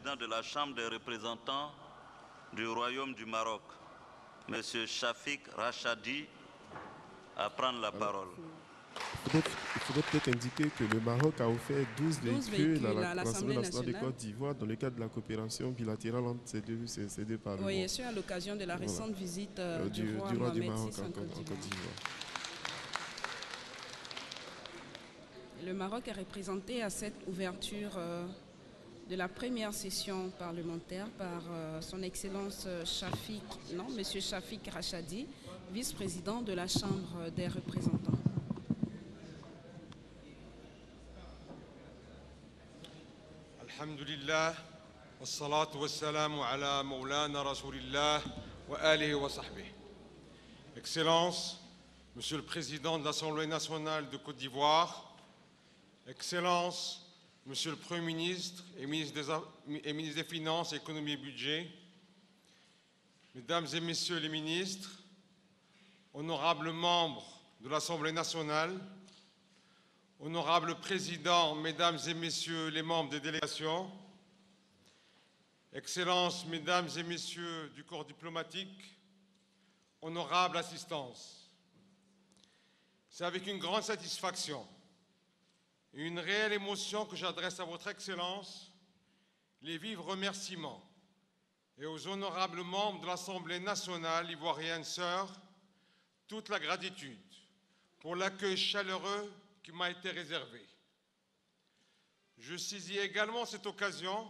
vice-président de la Chambre des représentants du Royaume du Maroc, M. Shafik Rachadi, à prendre la parole. Il faudrait peut-être indiquer que le Maroc a offert 12 véhicules à l'Assemblée nationale de Côte d'Ivoire dans le cadre de la coopération bilatérale entre ces deux parlements. Oui, et c'est à l'occasion de la récente visite du roi du Mohamed Maroc VI en Côte d'Ivoire. Le Maroc est représenté à cette ouverture de la première session parlementaire par son Excellence M. Shafik Rachadi, vice-président de la Chambre des représentants. Alhamdulillah, wassalatu wassalamu ala Maulana Rasulillah wa alihi wa sahbihi. Excellences, Monsieur le Président de l'Assemblée nationale de Côte d'Ivoire, Excellences, Monsieur le Premier ministre et ministre des Finances, Économie et Budget, Mesdames et Messieurs les ministres, honorables membres de l'Assemblée nationale, honorables présidents, Mesdames et Messieurs les membres des délégations, Excellences, Mesdames et Messieurs du corps diplomatique, honorable assistance. C'est avec une grande satisfaction et une réelle émotion que j'adresse à votre Excellence les vifs remerciements et aux honorables membres de l'Assemblée nationale ivoirienne sœur toute la gratitude pour l'accueil chaleureux qui m'a été réservé. Je saisis également cette occasion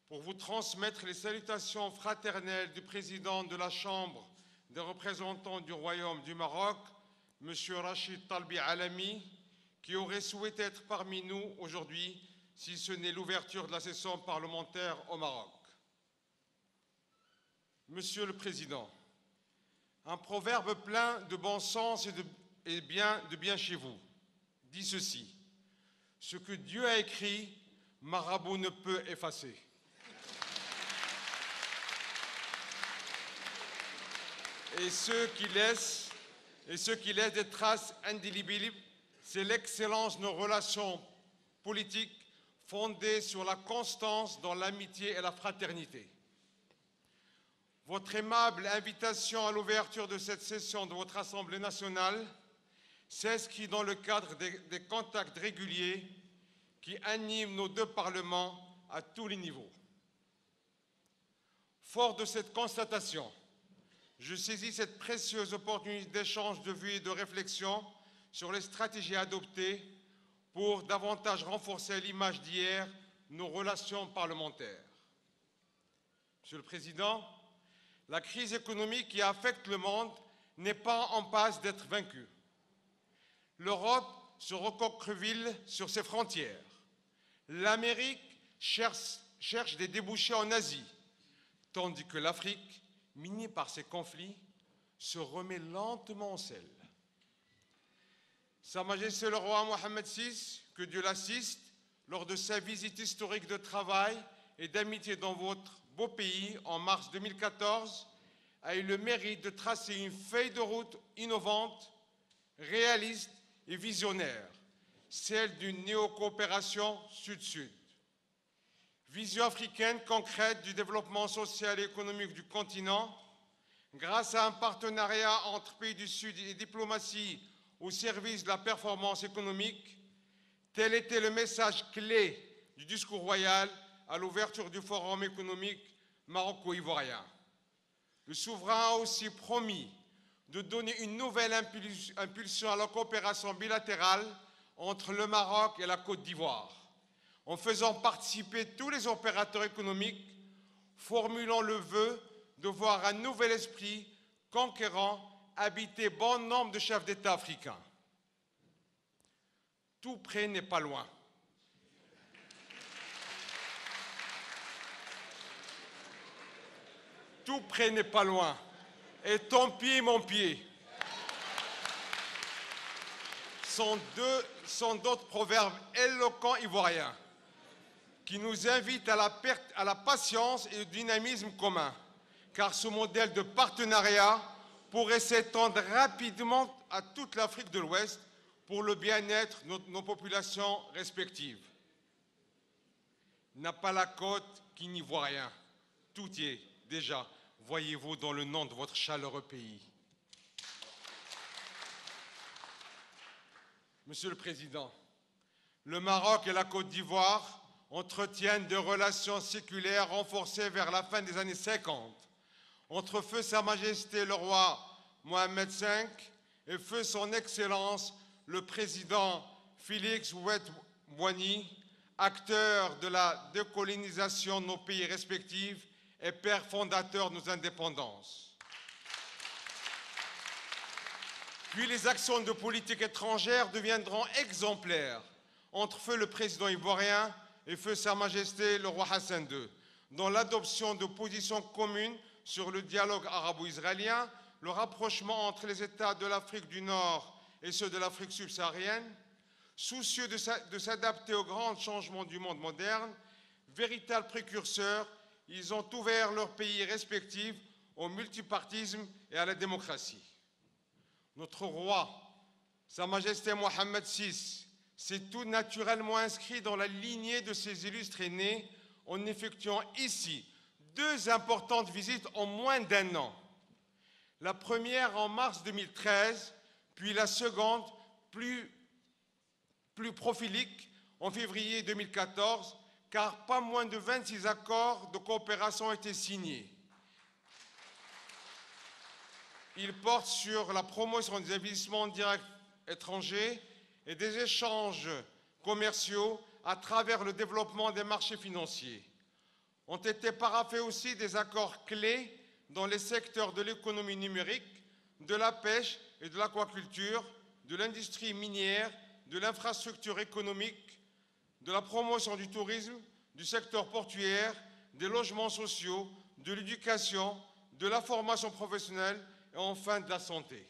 pour vous transmettre les salutations fraternelles du président de la Chambre des représentants du Royaume du Maroc, M. Rachid Talbi Alami, qui aurait souhaité être parmi nous aujourd'hui si ce n'est l'ouverture de la session parlementaire au Maroc. Monsieur le Président, un proverbe plein de bon sens et de bien chez vous dit ceci: ce que Dieu a écrit, marabout ne peut effacer. Et ce qui laisse des traces indélébiles, c'est l'excellence de nos relations politiques fondées sur la constance dans l'amitié et la fraternité. Votre aimable invitation à l'ouverture de cette session de votre Assemblée nationale s'inscrit dans le cadre des contacts réguliers qui animent nos deux parlements à tous les niveaux. Fort de cette constatation, je saisis cette précieuse opportunité d'échange de vues et de réflexion sur les stratégies adoptées pour davantage renforcer l'image d'hier, nos relations parlementaires. Monsieur le Président, la crise économique qui affecte le monde n'est pas en passe d'être vaincue. L'Europe se recroqueville sur ses frontières. L'Amérique cherche des débouchés en Asie, tandis que l'Afrique, minée par ces conflits, se remet lentement en selle. Sa Majesté le roi Mohamed VI, que Dieu l'assiste, lors de sa visite historique de travail et d'amitié dans votre beau pays en mars 2014, a eu le mérite de tracer une feuille de route innovante, réaliste et visionnaire, celle d'une néo-coopération sud-sud. Vision africaine concrète du développement social et économique du continent, grâce à un partenariat entre pays du Sud et diplomatie au service de la performance économique, tel était le message clé du discours royal à l'ouverture du Forum économique maroco-ivoirien. Le souverain a aussi promis de donner une nouvelle impulsion à la coopération bilatérale entre le Maroc et la Côte d'Ivoire, en faisant participer tous les opérateurs économiques, formulant le vœu de voir un nouvel esprit conquérant habiter bon nombre de chefs d'État africains. Tout près n'est pas loin. Tout près n'est pas loin. Et ton pied, mon pied. Sont d'autres proverbes éloquents ivoiriens qui nous invitent à la patience et au dynamisme commun, car ce modèle de partenariat pourrait s'étendre rapidement à toute l'Afrique de l'Ouest pour le bien-être de nos populations respectives. n'a pas la côte qui n'y voit rien. Tout y est déjà, voyez-vous, dans le nom de votre chaleureux pays. Monsieur le Président, le Maroc et la Côte d'Ivoire entretiennent des relations séculaires renforcées vers la fin des années 50, entre feu Sa Majesté le roi Mohamed V et feu son Excellence le Président Félix Houphouët-Boigny, acteur de la décolonisation de nos pays respectifs et père fondateur de nos indépendances. Puis les actions de politique étrangère deviendront exemplaires entre feu le président ivoirien et feu Sa Majesté le roi Hassan II, dans l'adoption de positions communes sur le dialogue arabo-israélien, le rapprochement entre les États de l'Afrique du Nord et ceux de l'Afrique subsaharienne, soucieux de s'adapter aux grands changements du monde moderne, véritables précurseurs, ils ont ouvert leurs pays respectifs au multipartisme et à la démocratie. Notre roi, Sa Majesté Mohamed VI, s'est tout naturellement inscrit dans la lignée de ses illustres aînés en effectuant ici 2 importantes visites en moins d'1 an. La première en mars 2013, puis la seconde plus profilique en février 2014, car pas moins de 26 accords de coopération ont été signés. Ils portent sur la promotion des investissements directs étrangers et des échanges commerciaux à travers le développement des marchés financiers. Ont été paraphés aussi des accords clés dans les secteurs de l'économie numérique, de la pêche et de l'aquaculture, de l'industrie minière, de l'infrastructure économique, de la promotion du tourisme, du secteur portuaire, des logements sociaux, de l'éducation, de la formation professionnelle et enfin de la santé.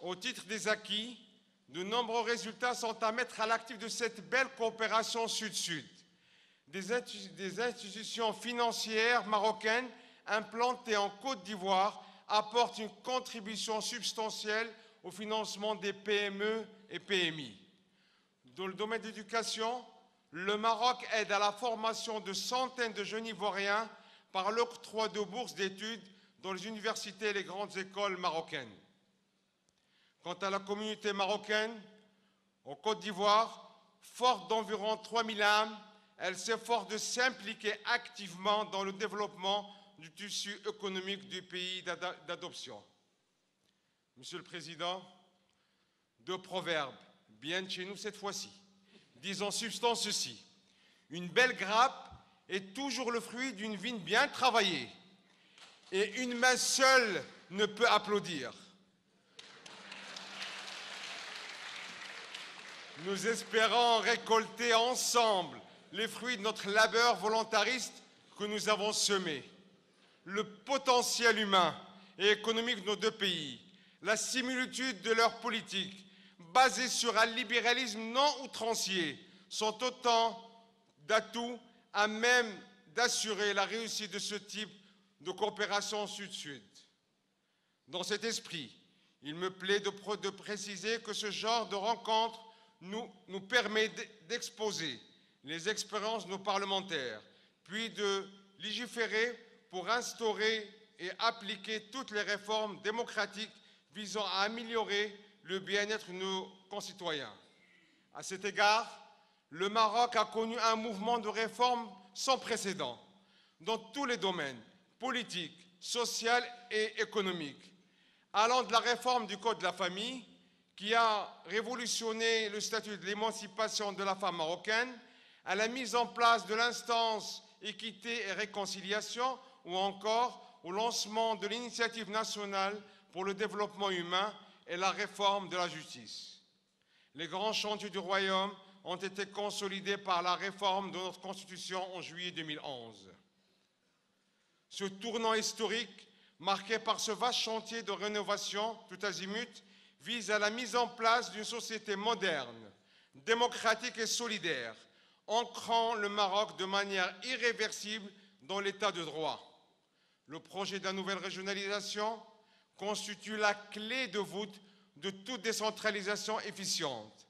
Au titre des acquis, de nombreux résultats sont à mettre à l'actif de cette belle coopération sud-sud. Des institutions financières marocaines implantées en Côte d'Ivoire apportent une contribution substantielle au financement des PME et PMI. Dans le domaine de l'éducation, le Maroc aide à la formation de centaines de jeunes Ivoiriens par l'octroi de bourses d'études dans les universités et les grandes écoles marocaines. Quant à la communauté marocaine, en Côte d'Ivoire, forte d'environ 3000 âmes, elle s'efforce de s'impliquer activement dans le développement du tissu économique du pays d'adoption. Monsieur le Président, 2 proverbes, bien de chez nous cette fois-ci, disent en substance ceci: une belle grappe est toujours le fruit d'une vigne bien travaillée, et une main seule ne peut applaudir. Nous espérons récolter ensemble les fruits de notre labeur volontariste que nous avons semé. Le potentiel humain et économique de nos 2 pays, la similitude de leurs politiques, basées sur un libéralisme non outrancier, sont autant d'atouts à même d'assurer la réussite de ce type de coopération sud-sud. Dans cet esprit, il me plaît de préciser que ce genre de rencontre nous permet d'exposer les expériences de nos parlementaires, puis de légiférer pour instaurer et appliquer toutes les réformes démocratiques visant à améliorer le bien-être de nos concitoyens. À cet égard, le Maroc a connu un mouvement de réforme sans précédent dans tous les domaines, politiques, social et économiques, allant de la réforme du Code de la famille, qui a révolutionné le statut de l'émancipation de la femme marocaine, à la mise en place de l'instance équité et réconciliation, ou encore au lancement de l'initiative nationale pour le développement humain et la réforme de la justice. Les grands chantiers du Royaume ont été consolidés par la réforme de notre Constitution en juillet 2011. Ce tournant historique, marqué par ce vaste chantier de rénovation tout azimut, vise à la mise en place d'une société moderne, démocratique et solidaire, ancrant le Maroc de manière irréversible dans l'état de droit. Le projet de la nouvelle régionalisation constitue la clé de voûte de toute décentralisation efficiente.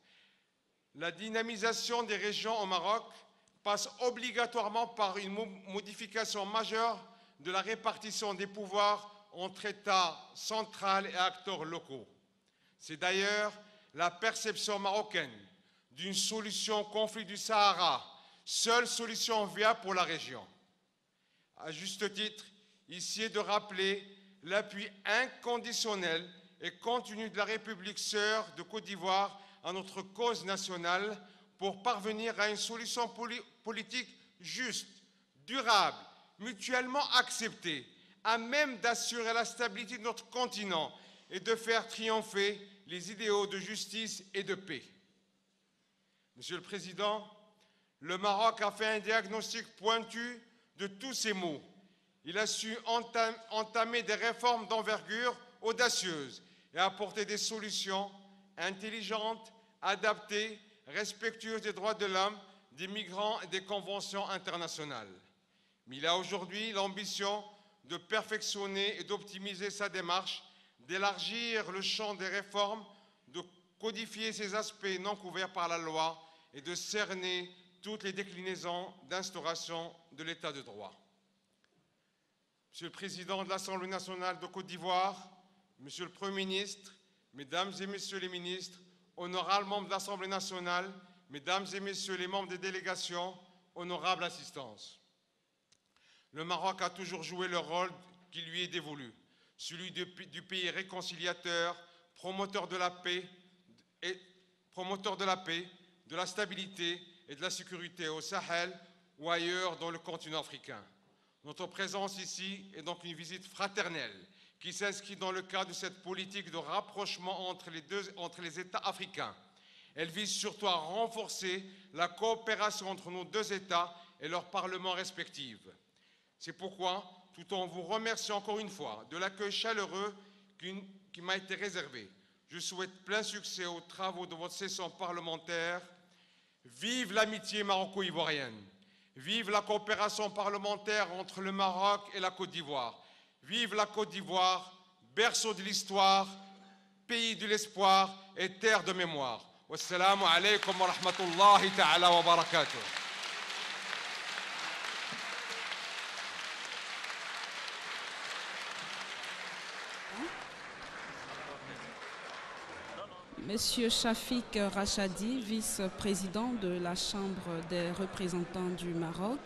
La dynamisation des régions au Maroc passe obligatoirement par une modification majeure de la répartition des pouvoirs entre États central et acteurs locaux. C'est d'ailleurs la perception marocaine d'une solution au conflit du Sahara, seule solution viable pour la région. À juste titre, ici est de rappeler l'appui inconditionnel et continu de la République sœur de Côte d'Ivoire à notre cause nationale pour parvenir à une solution politique juste, durable, mutuellement acceptée, à même d'assurer la stabilité de notre continent et de faire triompher les idéaux de justice et de paix. Monsieur le Président, le Maroc a fait un diagnostic pointu de tous ces maux. Il a su entamer des réformes d'envergure audacieuses et apporter des solutions intelligentes, adaptées, respectueuses des droits de l'homme, des migrants et des conventions internationales. Mais il a aujourd'hui l'ambition de perfectionner et d'optimiser sa démarche, d'élargir le champ des réformes, de codifier ces aspects non couverts par la loi et de cerner toutes les déclinaisons d'instauration de l'état de droit. Monsieur le Président de l'Assemblée nationale de Côte d'Ivoire, Monsieur le Premier ministre, Mesdames et Messieurs les ministres, honorables membres de l'Assemblée nationale, Mesdames et Messieurs les membres des délégations, honorable assistance. Le Maroc a toujours joué le rôle qui lui est dévolu, celui du pays réconciliateur, promoteur de la paix, de la stabilité et de la sécurité au Sahel ou ailleurs dans le continent africain. Notre présence ici est donc une visite fraternelle qui s'inscrit dans le cadre de cette politique de rapprochement entre les États africains. Elle vise surtout à renforcer la coopération entre nos deux États et leurs parlements respectifs. C'est pourquoi, tout en vous remerciant encore une fois de l'accueil chaleureux qui m'a été réservé, je souhaite plein succès aux travaux de votre session parlementaire. Vive l'amitié maroco-ivoirienne! Vive la coopération parlementaire entre le Maroc et la Côte d'Ivoire. Vive la Côte d'Ivoire, berceau de l'histoire, pays de l'espoir et terre de mémoire. Wassalamu alaikum wa rahmatullahi ta'ala wa barakatuh. Monsieur Shafik Rachadi, vice-président de la Chambre des représentants du Maroc.